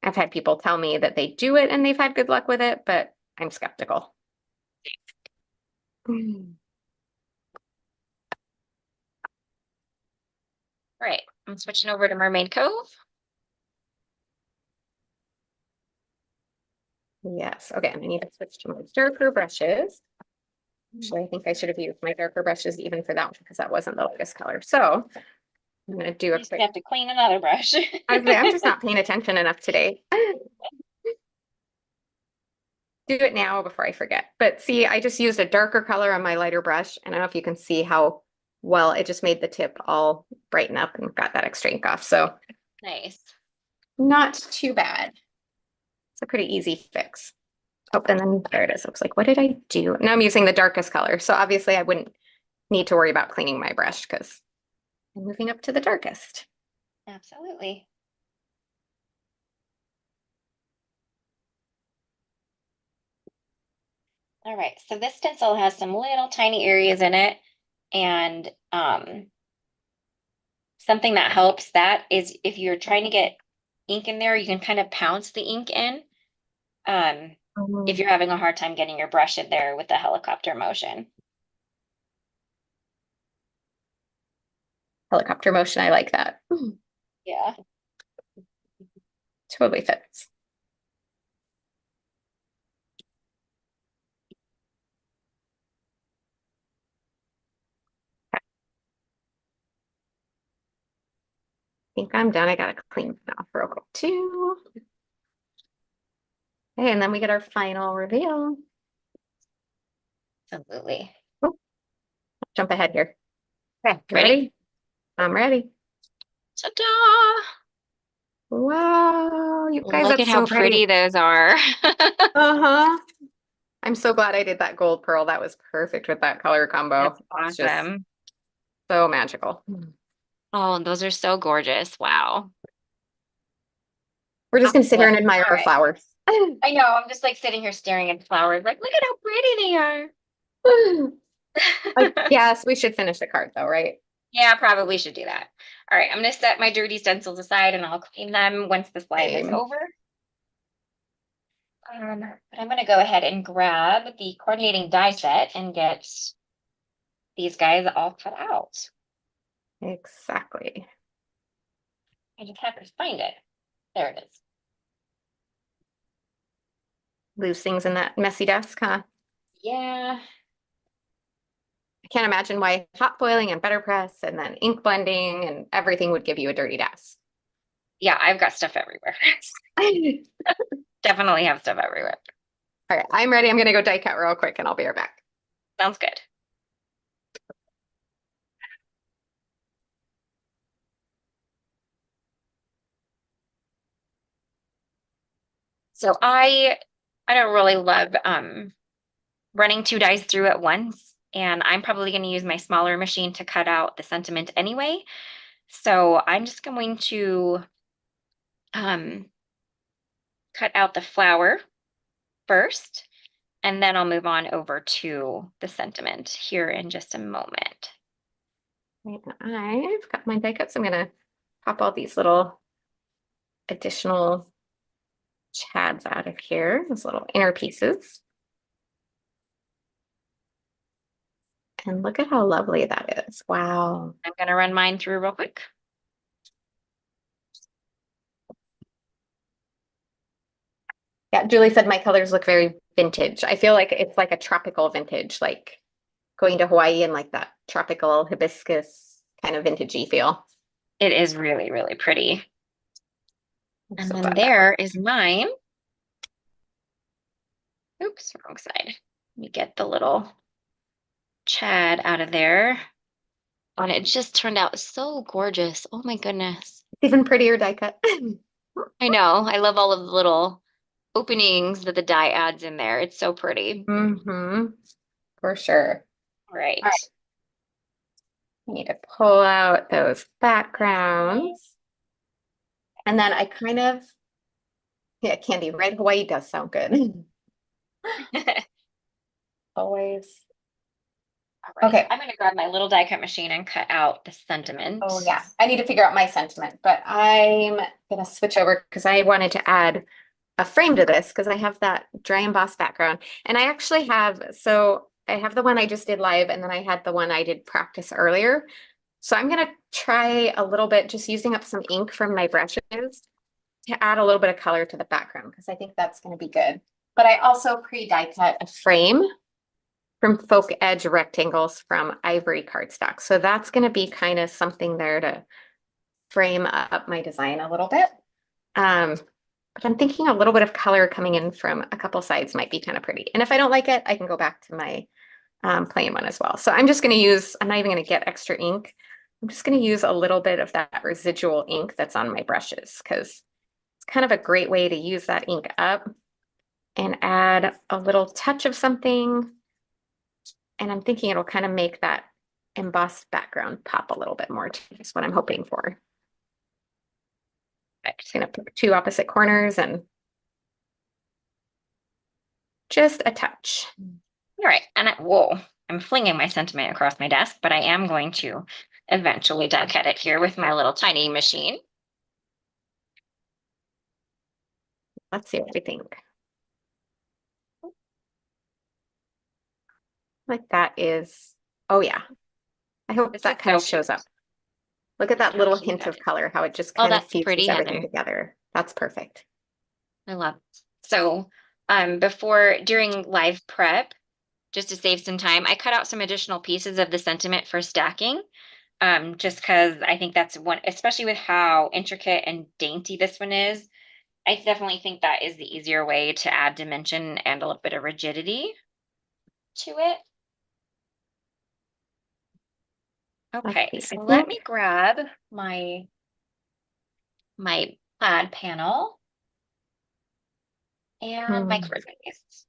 I've had people tell me that they do it and they've had good luck with it, but I'm skeptical. All right, I'm switching over to Mermaid Cove. Yes. Okay. I need to switch to my darker brushes. Actually, I think I should have used my darker brushes even for that one because that wasn't the lightest color. So I'm going to do You a just quick, have to clean another brush. I'm just not paying attention enough today. Do it now before I forget. But see, I just used a darker color on my lighter brush. And I don't know if you can see how well it just made the tip all brighten up and got that extra ink off. So Nice. not too bad. It's a pretty easy fix. Oh, and then there it is. I was like, what did I do? Now I'm using the darkest color. So obviously I wouldn't need to worry about cleaning my brush because I'm moving up to the darkest. Absolutely. All right, so this stencil has some little tiny areas in it, and something that helps that is if you're trying to get ink in there, you can kind of pounce the ink in. If you're having a hard time getting your brush in there with the helicopter motion. Helicopter motion, I like that. Yeah. Totally fits. I think I'm done. I gotta clean that off real quick too. Okay, and then we get our final reveal. Absolutely. Oh, jump ahead here. Okay, You ready? ready? I'm ready. Ta-da! Wow, you guys, Look at that's how so pretty pretty. those are. Uh-huh. I'm so glad I did that gold pearl. That was perfect with that color combo. That's It's just awesome. so magical. Oh, those are so gorgeous. Wow. We're just gonna sit here Well, and admire all our right. flowers. I know. I'm just like sitting here staring at the flowers, like, look at how pretty they I are. guess we should finish the card though, right? Yeah, probably should do that. All right, I'm gonna set my dirty stencils aside and I'll clean them once this live is Same. over. But I'm gonna go ahead and grab the coordinating die set and get these guys all cut out. Exactly. I just have to find it. There it is. Lose things in that messy desk, huh? Yeah. I can't imagine why hot foiling and Letterpress and then ink blending and everything would give you a dirty desk. Yeah, I've got stuff everywhere. Definitely have stuff everywhere. All right, I'm ready. I'm gonna go die cut real quick and I'll be right back. Sounds good. So I don't really love running two dies through at once. and I'm probably going to use my smaller machine to cut out the sentiment anyway. So I'm just going to um, cut out the flower first, and then I'll move on over to the sentiment here in just a moment. Right, and I've got my die cut, so I'm gonna pop all these little additional chads out of here, those little inner pieces. And look at how lovely that is. Wow. I'm going to run mine through real quick. Yeah, Julie said my colors look very vintage. I feel like it's like a tropical vintage, like going to Hawaii and like that tropical hibiscus kind of vintagey feel. It is really, really pretty. I'm And so then glad there is mine. Oops, wrong side. Let me get the little Chad out of there. And it just turned out so gorgeous. Oh my goodness. it's even prettier die cut. I know. I love all of the little openings that the dye adds in there. It's so pretty. Mm-hmm. For sure. Right. All right. I need to pull out those backgrounds. And then I kind of, yeah, Candy, red Hawaii does sound good. Always. All right. Okay. I'm going to grab my little die cut machine and cut out the sentiment. Oh yeah, I need to figure out my sentiment, but I'm gonna switch over because I wanted to add a frame to this because I have that dry emboss background. And I actually have, so I have the one I just did live and then I had the one I did practice earlier. So I'm gonna try a little bit just using up some ink from my brushes to add a little bit of color to the background because I think that's gonna be good. But I also pre-die cut a frame from Folk Edge rectangles from Ivory cardstock. So that's going to be kind of something there to frame up my design a little bit. But I'm thinking a little bit of color coming in from a couple sides might be kind of pretty. And if I don't like it, I can go back to my plain one as well. So I'm just going to use, I'm not even going to get extra ink. I'm just going to use a little bit of that residual ink that's on my brushes because it's kind of a great way to use that ink up and add a little touch of something. And I'm thinking it'll kind of make that embossed background pop a little bit more too, is what I'm hoping for. I'm just gonna pick two opposite corners and just a touch. All right. And whoa, I'm flinging my sentiment across my desk, but I am going to eventually die cut it here with my little tiny machine. Let's see what we think. Like that is, oh yeah. I hope This that is kind of so shows cute. up. Look at that So little cute, hint of Heather. color, how it just Oh, kind of that's fuses pretty, everything Heather. together. That's perfect. I love it. So, during live prep, just to save some time, I cut out some additional pieces of the sentiment for stacking. Just because I think that's one, especially with how intricate and dainty this one is. I definitely think that is the easier way to add dimension and a little bit of rigidity to it. Okay, I so let think, me grab my plaid panel and my hmm, clear face.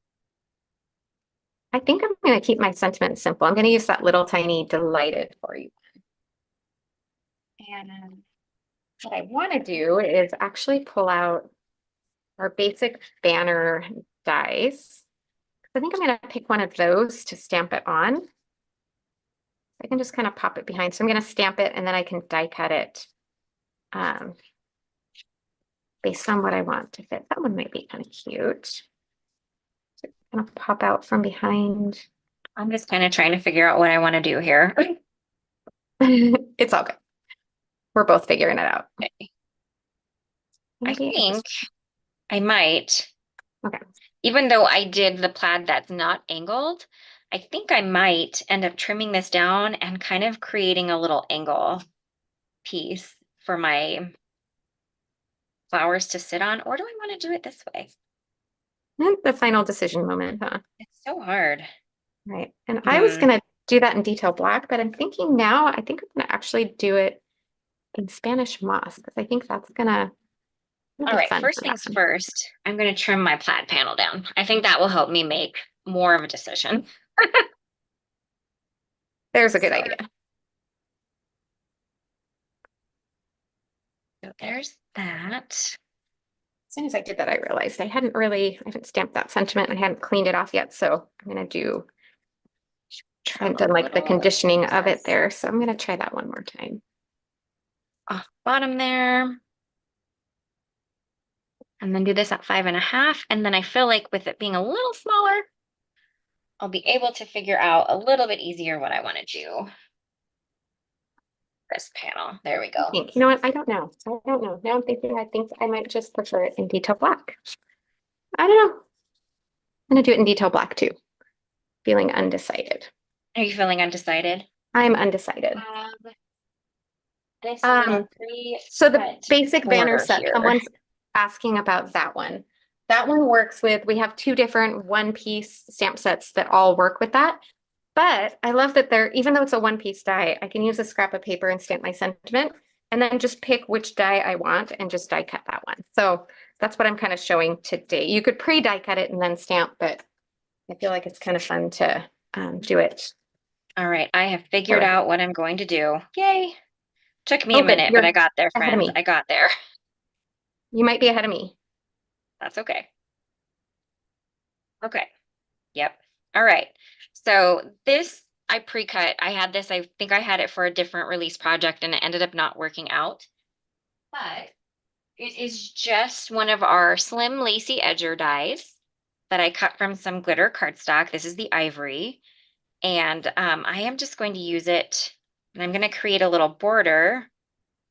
I think I'm going to keep my sentiment simple. I'm going to use that little tiny delighted for you. And what I want to do is actually pull out our basic banner dies. I think I'm going to pick one of those to stamp it on. I can just kind of pop it behind. So I'm going to stamp it and then I can die cut it um, based on what I want to fit. That one might be kind of cute. So kind of pop out from behind. I'm just kind of trying to figure out what I want to do here. It's all good. We're both figuring it out. Okay. I Maybe I think just, I might, okay. even though I did the plaid that's not angled, I think I might end up trimming this down and kind of creating a little angle piece for my flowers to sit on, or do I want to do it this way? The final decision moment, huh? It's so hard. Right. And I was Hmm. going to do that in detail black, but I'm thinking now, I think I'm going to actually do it in Spanish moss because I think that's gonna All be right, fun first for that things one. first, I'm going to trim my plaid panel down. I think that will help me make more of a decision. There's a good idea. So there's that. As soon as I did that, I realized I haven't stamped that sentiment. I hadn't cleaned it off yet. So I'm going to I haven't done like the conditioning of it there. So I'm going to try that one more time. Off bottom there. And then do this at 5.5. And then I feel like with it being a little smaller, I'll be able to figure out a little bit easier what I want to do. This panel. There we go. You know what? I don't know. I don't know. Now I'm thinking I think I might just prefer it in detail black. I don't know. I'm going to do it in detail black too. Feeling undecided. Are you feeling undecided? I'm undecided. This so the basic banner set, here. someone's asking about that one. That one works with, we have two different one-piece stamp sets that all work with that. But I love that even though it's a one-piece die, I can use a scrap of paper and stamp my sentiment and then just pick which die I want and just die cut that one. So that's what I'm kind of showing today. You could pre-die cut it and then stamp, but I feel like it's kind of fun to do it. All right, I have figured out what I'm going to do. Yay. Took me a minute, You're but I got there, ahead of friends. me. I got there. You might be ahead of me. That's okay. Okay. Yep. All right. So this I pre-cut. I had this, I think I had it for a different release project and it ended up not working out. But it is just one of our slim lacy edger dies that I cut from some glitter cardstock. This is the ivory. And I am just going to use it and I'm going to create a little border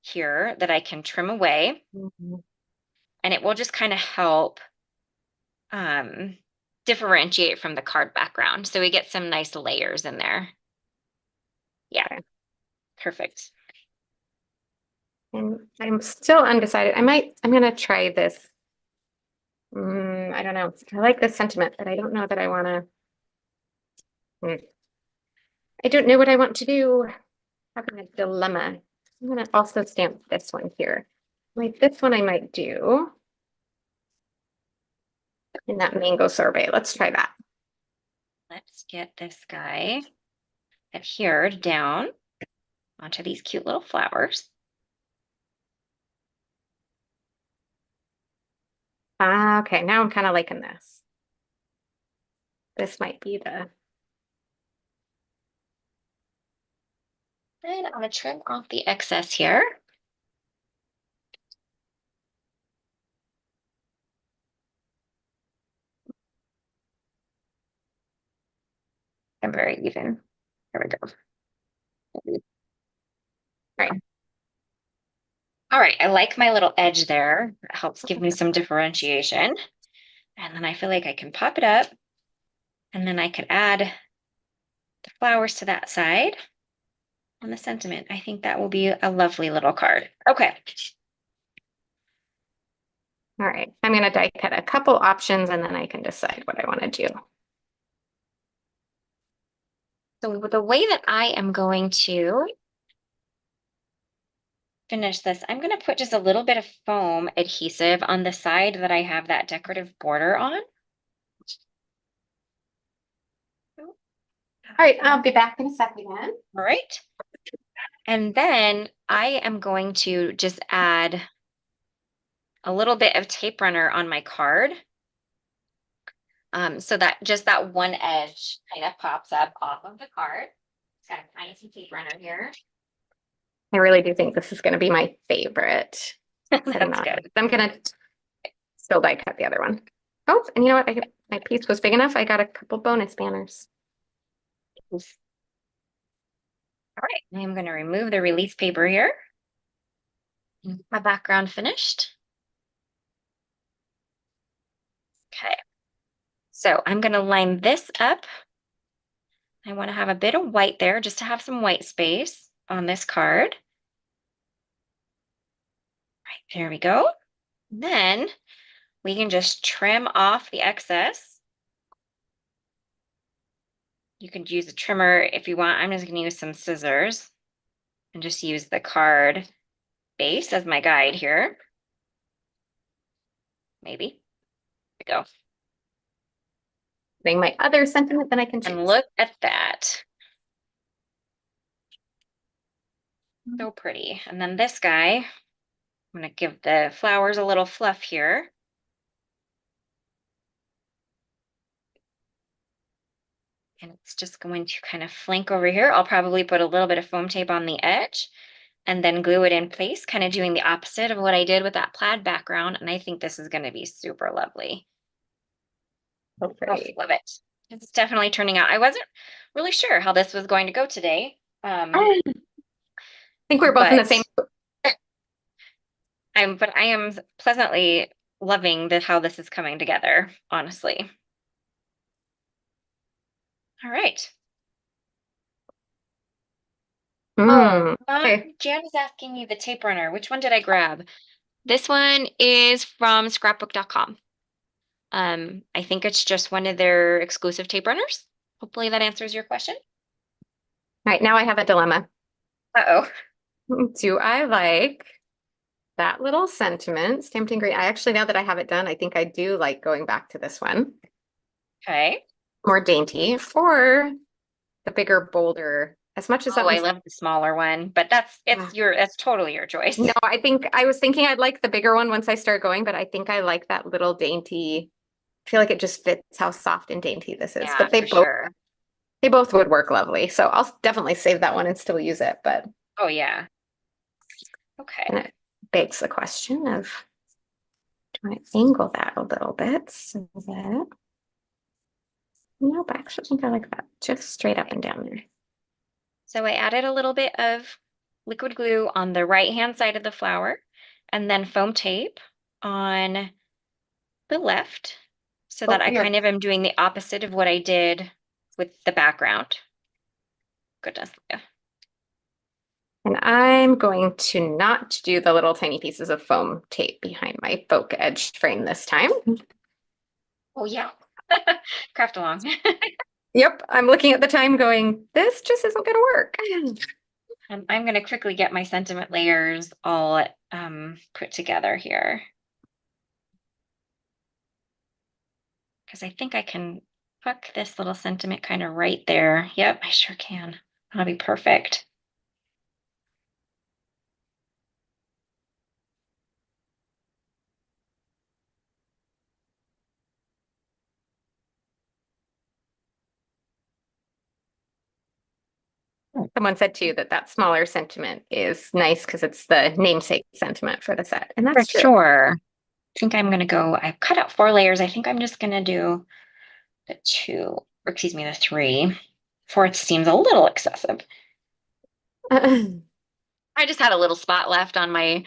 here that I can trim away. And it will just kind of help differentiate from the card background. So we get some nice layers in there. Yeah, okay. Perfect. And I'm still undecided. I'm going to try this. I don't know. I like this sentiment, but I don't know that I want to. I don't know what I want to do. Having a dilemma. I'm going to also stamp this one here. Like this one I might do in that mango sorbet. Let's try that. Let's get this guy adhered down onto these cute little flowers. Okay, now I'm kind of liking this. This might be the. And I'm going to trim off the excess here. I'm very even. There we go. All right. All right, I like my little edge there. It helps give me some differentiation. And then I feel like I can pop it up and then I could add the flowers to that side on the sentiment. I think that will be a lovely little card. Okay. All right, I'm going to die cut a couple options and then I can decide what I want to do. So the way that I am going to finish this, I'm going to put just a little bit of foam adhesive on the side that I have that decorative border on. All right, I'll be back in a second. All right. And then I am going to just add a little bit of tape runner on my card. So that just that one edge kind of pops up off of the card. It's got a tiny tape runner here. I really do think this is going to be my favorite. That's good. I'm going to still die cut the other one. Oh, and you know what? My piece was big enough. I got a couple bonus banners. All right, I'm going to remove the release paper here. My background finished. Okay, so I'm going to line this up. I want to have a bit of white there just to have some white space on this card. Right, there we go. Then we can just trim off the excess. You could use a trimmer if you want. I'm just going to use some scissors and just use the card base as my guide here. Maybe. There we go. My other sentiment, then I can choose. And look at that. So pretty. And then this guy, I'm going to give the flowers a little fluff here. And it's just going to kind of flank over here. I'll probably put a little bit of foam tape on the edge and then glue it in place, kind of doing the opposite of what I did with that plaid background. And I think this is going to be super lovely. So Oh, pretty. love it. It's definitely turning out. I wasn't really sure how this was going to go today. I think we're both in the same. But I am pleasantly loving how this is coming together, honestly. All right. Oh, Okay. Jan is asking me the tape runner. Which one did I grab? This one is from scrapbook.com. I think it's just one of their exclusive tape runners. Hopefully that answers your question. All right, now I have a dilemma. Uh-oh. Do I like that little sentiment stamped in green? I actually, now that I have it done, I think I do like going back to this one. Okay. More dainty, or the bigger, bolder. As much as that Oh, I one's, love the smaller one, but that's totally your choice. no, I think I was thinking I'd like the bigger one once I start going, but I think I like that little dainty. I feel like it just fits how soft and dainty this is. Yeah, But for sure. they both would work lovely. So I'll definitely save that one and still use it. But Oh, yeah. Okay. and it begs the question of, do I angle that a little bit so that, nope, I actually think I like that. Just straight up and down there. So I added a little bit of liquid glue on the right-hand side of the flower and then foam tape on the left so that Oh, I kind of am doing the opposite of what I did with the background. Goodness. Yeah. and I'm going to not do the little tiny pieces of foam tape behind my folk edge frame this time. Oh, yeah. Craft along. Yep, I'm looking at the time going, this just isn't going to work. I'm going to quickly get my sentiment layers all put together here. Because I think I can hook this little sentiment kind of right there. Yep, I sure can. That'll be perfect. Someone said too that that smaller sentiment is nice because it's the namesake sentiment for the set. And For that's true. sure. I think I'm going to go, I've cut out 4 layers. I think I'm just going to do the 2, or excuse me, the 3. 4 seems a little excessive. I just had a little spot left on my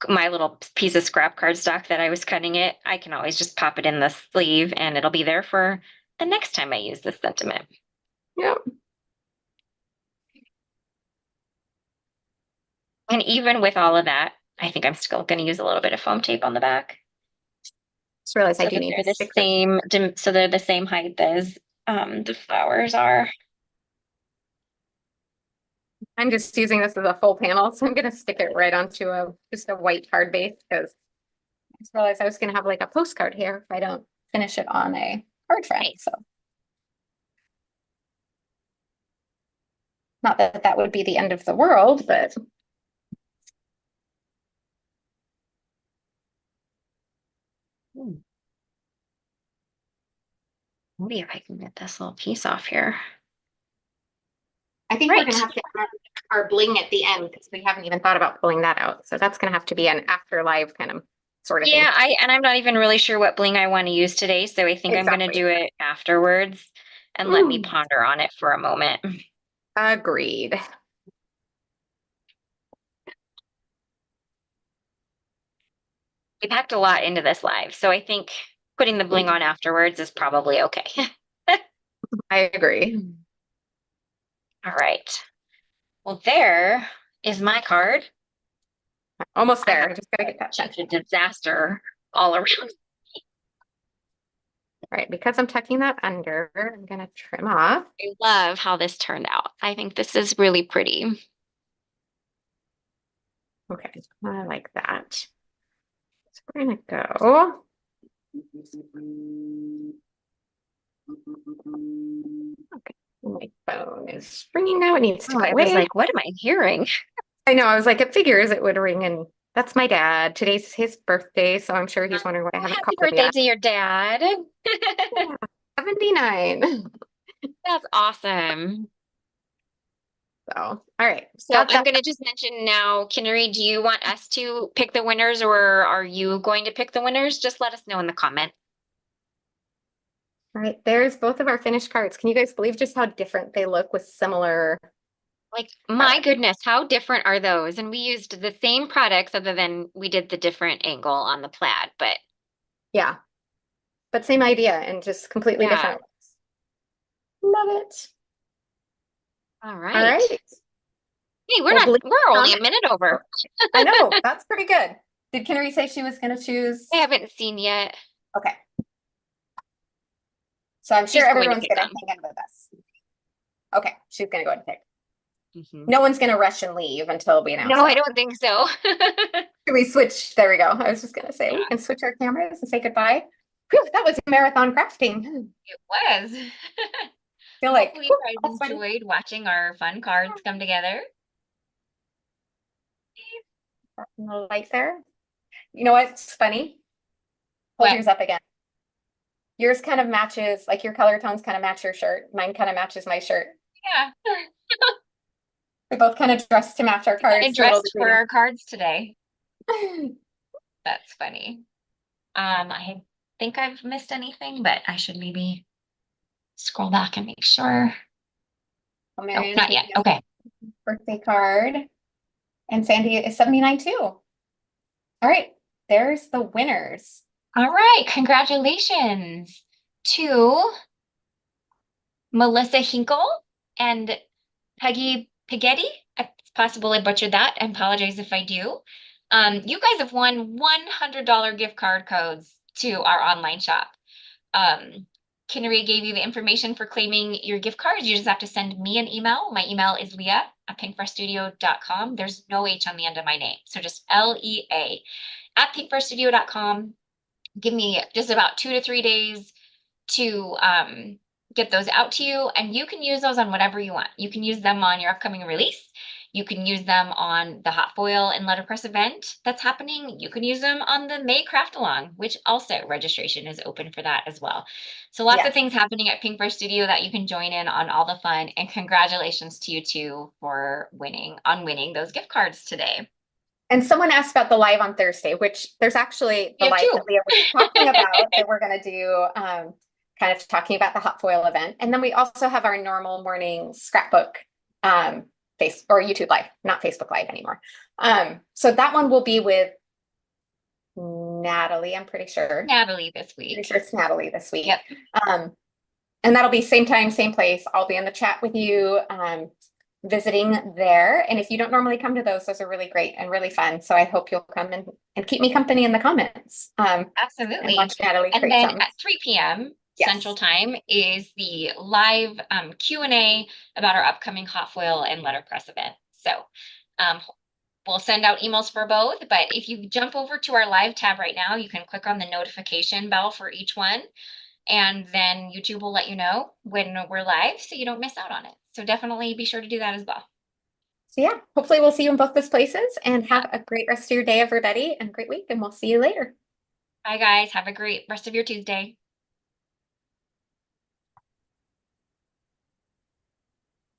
little piece of scrap cardstock that I was cutting it. I can always just pop it in the sleeve and it'll be there for the next time I use this sentiment. Yep. And even with all of that, I think I'm still going to use a little bit of foam tape on the back Just realized I so do that need to they're the stick this. same, so they're the same height as the flowers are. I'm just using this as a full panel, so I'm going to stick it right onto just a white hard base because I just realized I was going to have like a postcard here if I don't finish it on a card front. Nice. So not that that would be the end of the world, but Maybe if I can get this little piece off here. I think we're going to Right. have to add our bling at the end because we haven't even thought about pulling that out. So that's going to have to be an after live kind of sort of thing. Yeah, I'm not even really sure what bling I want to use today, so I think I'm going to Exactly. do it afterwards and let me ponder on it for a moment. Agreed. We packed a lot into this live, so I think putting the bling on afterwards is probably okay. I agree. All right. Well, there is my card. Almost I there. have I just gotta get that such a sent. disaster all around. All right, because I'm tucking that under, I'm gonna trim off. I love how this turned out. I think this is really pretty. Okay, I like that. So we're gonna go. Okay, my phone is ringing now. It needs to Oh, go I was away. like, what am I hearing? I know, I was like, it figures it would ring, and that's my dad. Today's his birthday, so I'm sure he's wondering why I Oh, haven't happy called him birthday yet. to your dad. Yeah, 79. That's awesome. So, all right, So got I'm that. going to just mention now, Kinneri, do you want us to pick the winners or are you going to pick the winners? Just let us know in the comment. All right, there's both of our finished cards. Can you guys believe just how different they look with similar Like, my products? goodness, how different are those? And we used the same products other than we did the different angle on the plaid, but Yeah, but same idea and just completely yeah. different looks. Love it. All All right. right. Hey, Well, believe we're only comment. a minute over. I know, that's pretty good. Did Kinneri say she was going to choose? I haven't seen yet. Okay. So I'm sure She's going to everyone's pick going to them. hang in with us. Okay, she's going to go ahead and pick. Mhm. No one's going to rush and leave until we announce No, I that. don't think so. Should we switch? There we go. I was just going to say we Yeah, can switch our cameras and say goodbye. Whew, that was marathon crafting. it was. Feel Well, like hopefully you whew, guys that's funny. enjoyed watching our fun cards come together. A little light there. You know what's funny? Hold What? yours up again. Yours kind of matches, like your color tones kind of match your shirt. Mine kind of matches my shirt. Yeah. We both kind of dressed to match our We kind of cards to a little dressed for degree. our cards today. That's funny. I think I've missed anything, but I should maybe scroll back and make sure. Well, Oh, Marion's not yet. making Okay. a birthday card, and Sandy is 79 too. All right, there's the winners. All right. Congratulations to Melissa Hinkle and Peggy Piggetti. It's possible I butchered that. I apologize if I do. You guys have won $100 gift card codes to our online shop. Um, Kinneri gave you the information for claiming your gift cards. You just have to send me an email. My email is leah@pinkfreshstudio.com. There's no H on the end of my name. So just LEA@pinkfreshstudio.com. Give me just about 2 to 3 days to get those out to you, and you can use those on whatever you want. You can use them on your upcoming release. You can use them on the hot foil and letterpress event that's happening. You can use them on the May craft along, which also registration is open for that as well. So lots of Yes. things happening at Pink Brush Studio that you can join in on all the fun. And congratulations to you two for winning those gift cards today. And someone asked about the live on Thursday, which there's actually We the have live two. that Leah was talking about that we're going to do, kind of talking about the hot foil event. And then we also have our normal morning scrapbook face or YouTube live, not Facebook live anymore. So that one will be with Natalie, I'm pretty sure. Natalie this Pretty week. sure it's Natalie this week. Yep. Um, and that'll be same time, same place. I'll be in the chat with you, visiting there. And if you don't normally come to those are really great and really fun. So I hope you'll come and keep me company in the comments. And Absolutely. watch Natalie And create then some. at 3 p.m. Central Yes. Time is the live Q&A about our upcoming hot foil and letterpress event. So um, we'll send out emails for both, but if you jump over to our live tab right now, you can click on the notification bell for each one, and then YouTube will let you know when we're live so you don't miss out on it. So definitely be sure to do that as well. So yeah, hopefully we'll see you in both those places and have a great rest of your day, everybody, and a great week. And we'll see you later. Bye, guys. Have a great rest of your Tuesday.